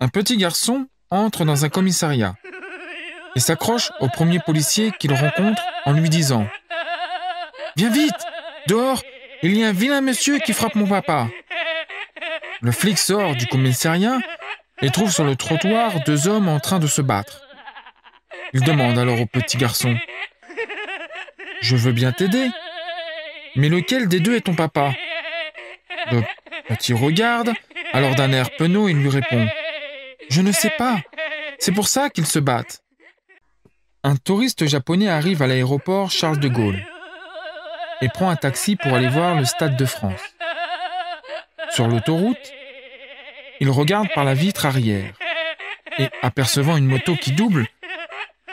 Un petit garçon entre dans un commissariat et s'accroche au premier policier qu'il rencontre en lui disant « Viens vite, dehors, il y a un vilain monsieur qui frappe mon papa !» Le flic sort du commissariat et trouve sur le trottoir 2 hommes en train de se battre. Il demande alors au petit garçon « Je veux bien t'aider, mais lequel des 2 est ton papa ?» Le petit regarde, alors d'un air penaud, il lui répond « Je ne sais pas, c'est pour ça qu'ils se battent. » Un touriste japonais arrive à l'aéroport Charles de Gaulle et prend un taxi pour aller voir le Stade de France. Sur l'autoroute, il regarde par la vitre arrière et, apercevant une moto qui double,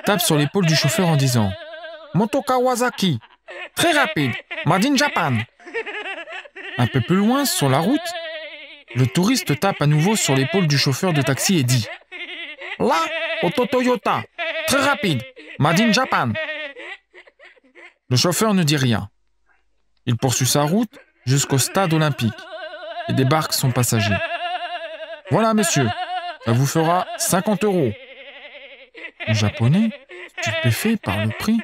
tape sur l'épaule du chauffeur en disant « Moto Kawasaki, très rapide, made in Japan !» Un peu plus loin, sur la route, le touriste tape à nouveau sur l'épaule du chauffeur de taxi et dit « Là, auto Toyota, très rapide, made in Japan !» Le chauffeur ne dit rien. Il poursuit sa route jusqu'au stade olympique et débarque son passager. « Voilà, monsieur, ça vous fera 50 €. Le japonais, stupéfait par le prix,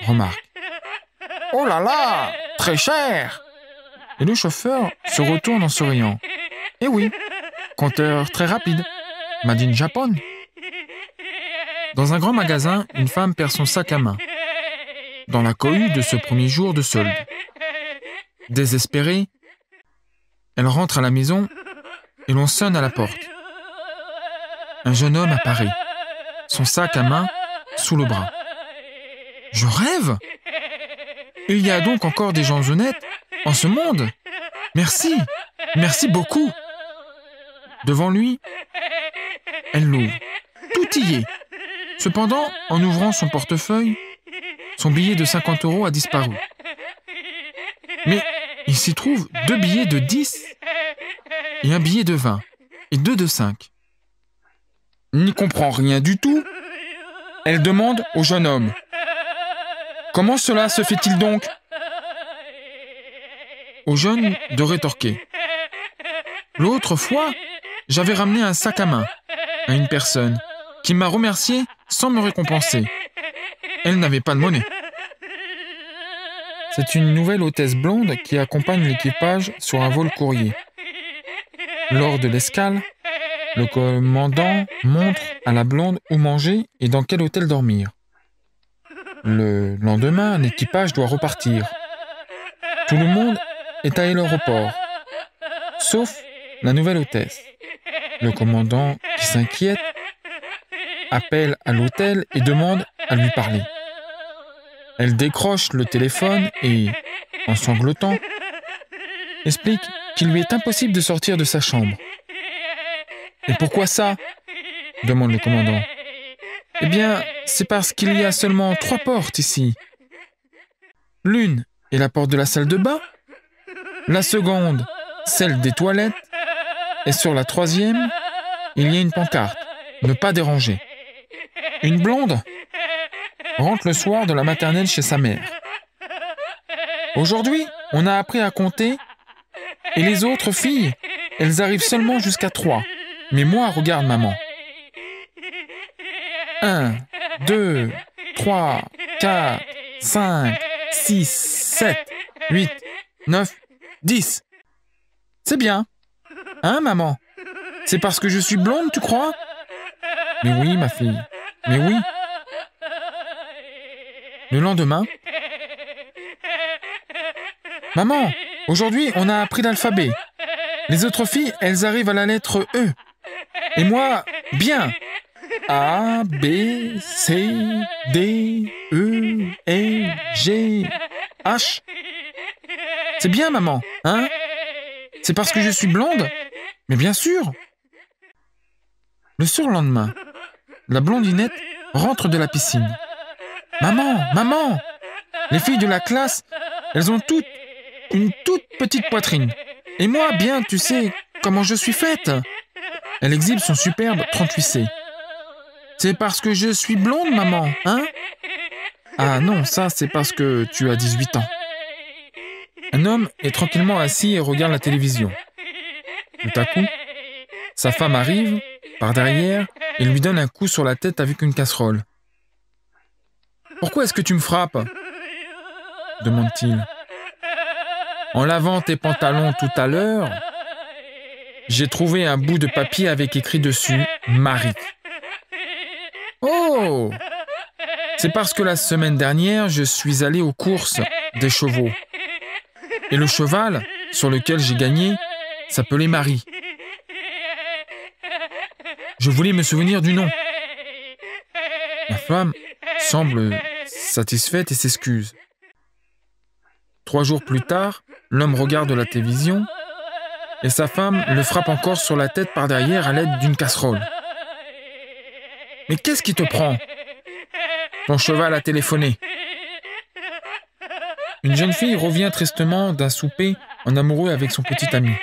remarque « Oh là là, très cher !» Et le chauffeur se retourne en souriant. « Eh oui, compteur très rapide, made in Japan !» Dans un grand magasin, une femme perd son sac à main, dans la cohue de ce premier jour de solde. Désespérée, elle rentre à la maison et l'on sonne à la porte. Un jeune homme apparaît, son sac à main sous le bras. « Je rêve ! Il y a donc encore des gens honnêtes en ce monde. Merci, merci beaucoup. » Devant lui, elle l'ouvre. Tout y est. Cependant, en ouvrant son portefeuille, son billet de 50 € a disparu. Mais il s'y trouve 2 billets de 10 et un billet de 20 et 2 de 5. N'y comprend rien du tout. Elle demande au jeune homme « Comment cela se fait-il donc ?» Au jeune de rétorquer « L'autre fois, j'avais ramené un sac à main à une personne qui m'a remercié sans me récompenser. Elle n'avait pas de monnaie. » C'est une nouvelle hôtesse blonde qui accompagne l'équipage sur un vol courrier. Lors de l'escale, le commandant montre à la blonde où manger et dans quel hôtel dormir. Le lendemain, l'équipage doit repartir. Tout le monde est à l'aéroport, sauf la nouvelle hôtesse. Le commandant, qui s'inquiète, appelle à l'hôtel et demande à lui parler. Elle décroche le téléphone et, en sanglotant, explique qu'il lui est impossible de sortir de sa chambre. « Et pourquoi ça ?» demande le commandant. « Eh bien, c'est parce qu'il y a seulement 3 portes ici. L'une est la porte de la salle de bain, la seconde, celle des toilettes, et sur la 3e, il y a une pancarte, ne pas déranger. Une blonde rentre le soir de la maternelle chez sa mère. Aujourd'hui, on a appris à compter, et les autres filles, elles arrivent seulement jusqu'à 3. Mais moi, regarde maman. 1, 2, 3, 4, 5, 6, 7, 8, 9, 10. C'est bien. Hein, maman? C'est parce que je suis blonde, tu crois? Mais oui, ma fille. Mais oui. Le lendemain, maman, aujourd'hui, on a appris l'alphabet. Les autres filles, elles arrivent à la lettre E. Et moi, bien. A, B, C, D, E, F, G, H. C'est bien, maman, hein? C'est parce que je suis blonde? Mais bien sûr. Le surlendemain, la blondinette rentre de la piscine. Maman, maman, les filles de la classe, elles ont toutes une toute petite poitrine. Et moi, bien, tu sais comment je suis faite. Elle exhibe son superbe 38C. C'est parce que je suis blonde, maman, hein? Ah non, ça, c'est parce que tu as 18 ans. Un homme est tranquillement assis et regarde la télévision. Tout à coup, sa femme arrive par derrière et lui donne un coup sur la tête avec une casserole. « Pourquoi est-ce que tu me frappes ?» demande-t-il. « En lavant tes pantalons tout à l'heure, j'ai trouvé un bout de papier avec écrit dessus « Marie ». « Oh ! C'est parce que la semaine dernière, je suis allé aux courses des chevaux. Et le cheval sur lequel j'ai gagné s'appelait Marie. Je voulais me souvenir du nom. » La femme semble satisfaite et s'excuse. 3 jours plus tard, l'homme regarde la télévision et sa femme le frappe encore sur la tête par derrière à l'aide d'une casserole. « Mais qu'est-ce qui te prend ? Ton cheval a téléphoné. » Une jeune fille revient tristement d'un souper en amoureux avec son petit ami.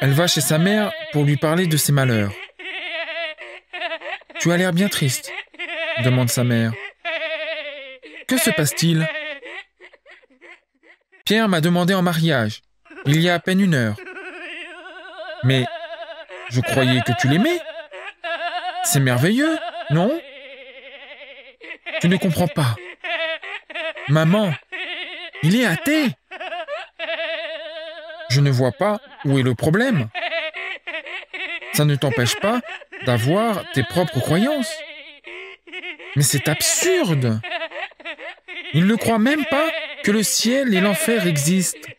Elle va chez sa mère pour lui parler de ses malheurs. « Tu as l'air bien triste, » demande sa mère. « Que se passe-t-il ? » « Pierre m'a demandé en mariage, il y a à peine 1 heure. »« Mais je croyais que tu l'aimais. C'est merveilleux, non ? Tu ne comprends pas. Maman, il est athée. Je ne vois pas où est le problème. Ça ne t'empêche pas d'avoir tes propres croyances. Mais c'est absurde. Il ne croit même pas que le ciel et l'enfer existent. »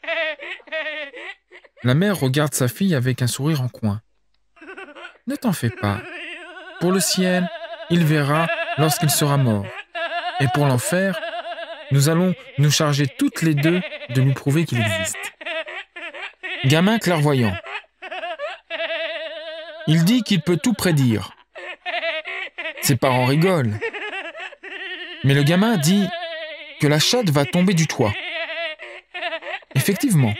La mère regarde sa fille avec un sourire en coin. « Ne t'en fais pas. Pour le ciel, il verra lorsqu'il sera mort. Et pour l'enfer, nous allons nous charger toutes les deux de lui prouver qu'il existe. » Gamin clairvoyant. Il dit qu'il peut tout prédire. Ses parents rigolent. Mais le gamin dit que la chatte va tomber du toit. Effectivement,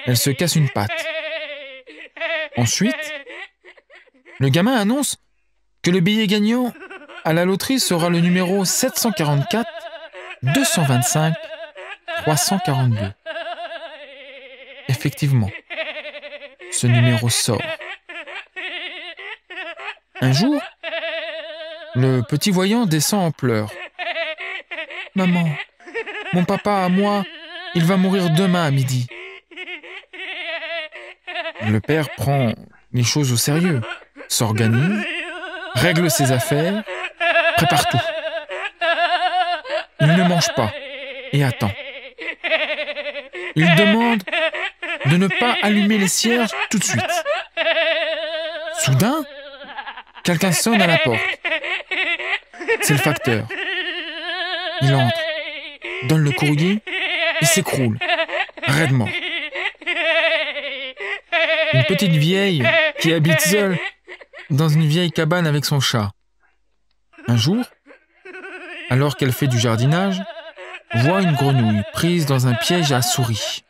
elle se casse une patte. Ensuite, le gamin annonce que le billet gagnant à la loterie sera le numéro 744 225 342. Effectivement, ce numéro sort. Un jour, le petit voyant descend en pleurs. « Maman, mon papa à moi, il va mourir demain à midi. » Le père prend les choses au sérieux, s'organise, règle ses affaires, prépare tout. Il ne mange pas et attend. Il demande de ne pas allumer les cierges tout de suite. Soudain, quelqu'un sonne à la porte. C'est le facteur. Il entre, donne le courrier et s'écroule, raidement. Une petite vieille qui habite seule dans une vieille cabane avec son chat. Un jour, alors qu'elle fait du jardinage, voit une grenouille prise dans un piège à souris.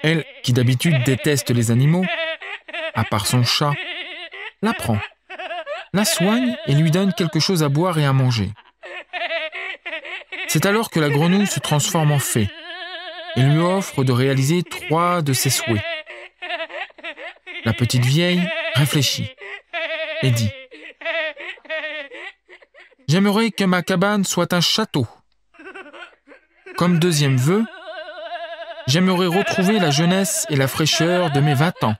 Elle, qui d'habitude déteste les animaux, à part son chat, la prend, la soigne et lui donne quelque chose à boire et à manger. C'est alors que la grenouille se transforme en fée et lui offre de réaliser 3 de ses souhaits. La petite vieille réfléchit et dit « J'aimerais que ma cabane soit un château. Comme deuxième vœu, j'aimerais retrouver la jeunesse et la fraîcheur de mes 20 ans.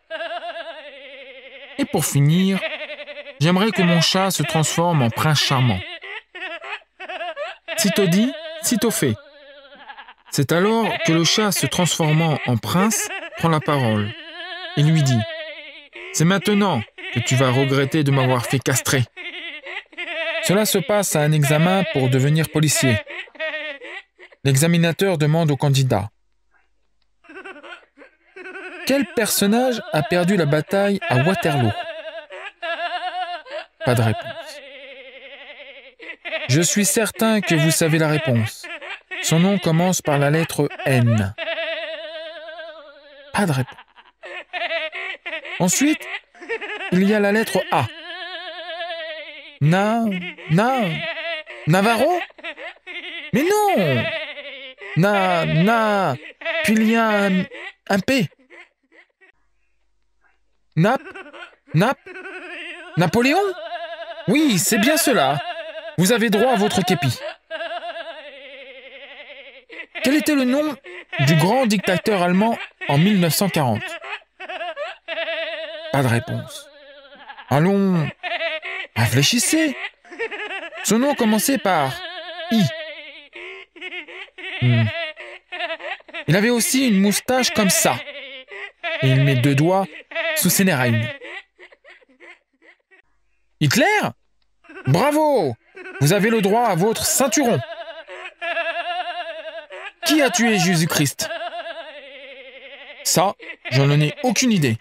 Et pour finir, j'aimerais que mon chat se transforme en prince charmant. » Sitôt dit, sitôt fait. C'est alors que le chat, se transformant en prince, prend la parole et lui dit « C'est maintenant que tu vas regretter de m'avoir fait castrer. » Cela se passe à un examen pour devenir policier. L'examinateur demande au candidat « Quel personnage a perdu la bataille à Waterloo ?» Pas de réponse. « Je suis certain que vous savez la réponse. Son nom commence par la lettre N. » Pas de réponse. Ensuite, il y a la lettre A. Navarro ? Mais non ! Puis il y a un P. Napoléon? Oui, c'est bien cela. Vous avez droit à votre képi. Quel était le nom du grand dictateur allemand en 1940? Pas de réponse. Allons, réfléchissez. Son nom commençait par I. Il avait aussi une moustache comme ça. Et il met 2 doigts sous ses narines. Hitler? Bravo! Vous avez le droit à votre ceinturon. Qui a tué Jésus-Christ? Ça, je n'en ai aucune idée.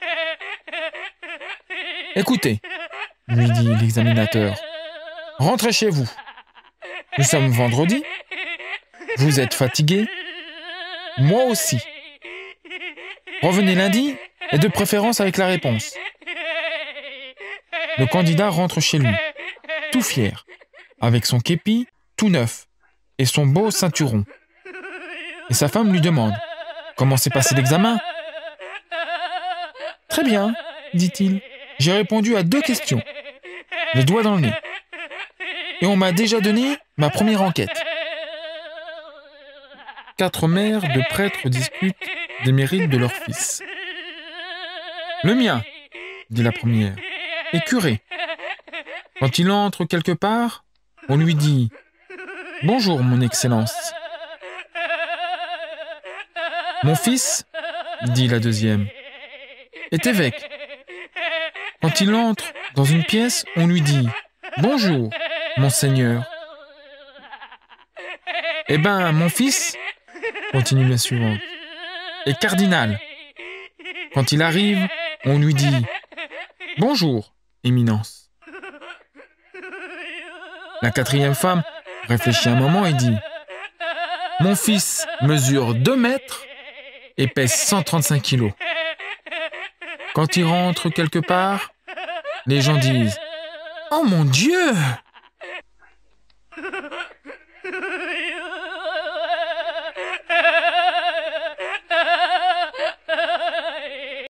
Écoutez, lui dit l'examinateur, rentrez chez vous. Nous sommes vendredi. Vous êtes fatigué. Moi aussi. Revenez lundi, et de préférence avec la réponse. Le candidat rentre chez lui, tout fier, avec son képi tout neuf et son beau ceinturon. Et sa femme lui demande « Comment s'est passé l'examen ?»« Très bien, dit-il. J'ai répondu à 2 questions. Les doigts dans le nez. Et on m'a déjà donné ma première enquête. » 4 mères de prêtres discutent des mérites de leur fils. « Le mien, dit la première, est curé. Quand il entre quelque part, on lui dit « Bonjour, mon Excellence. » Mon fils, dit la deuxième, est évêque. Quand il entre dans une pièce, on lui dit « Bonjour, monseigneur. » Eh ben, mon fils, continue la suivante, est cardinal. Quand il arrive, on lui dit « Bonjour, éminence. » La 4e femme réfléchit un moment et dit « Mon fils mesure 2 mètres et pèse 135 kilos. Quand il rentre quelque part, les gens disent « Oh mon Dieu !»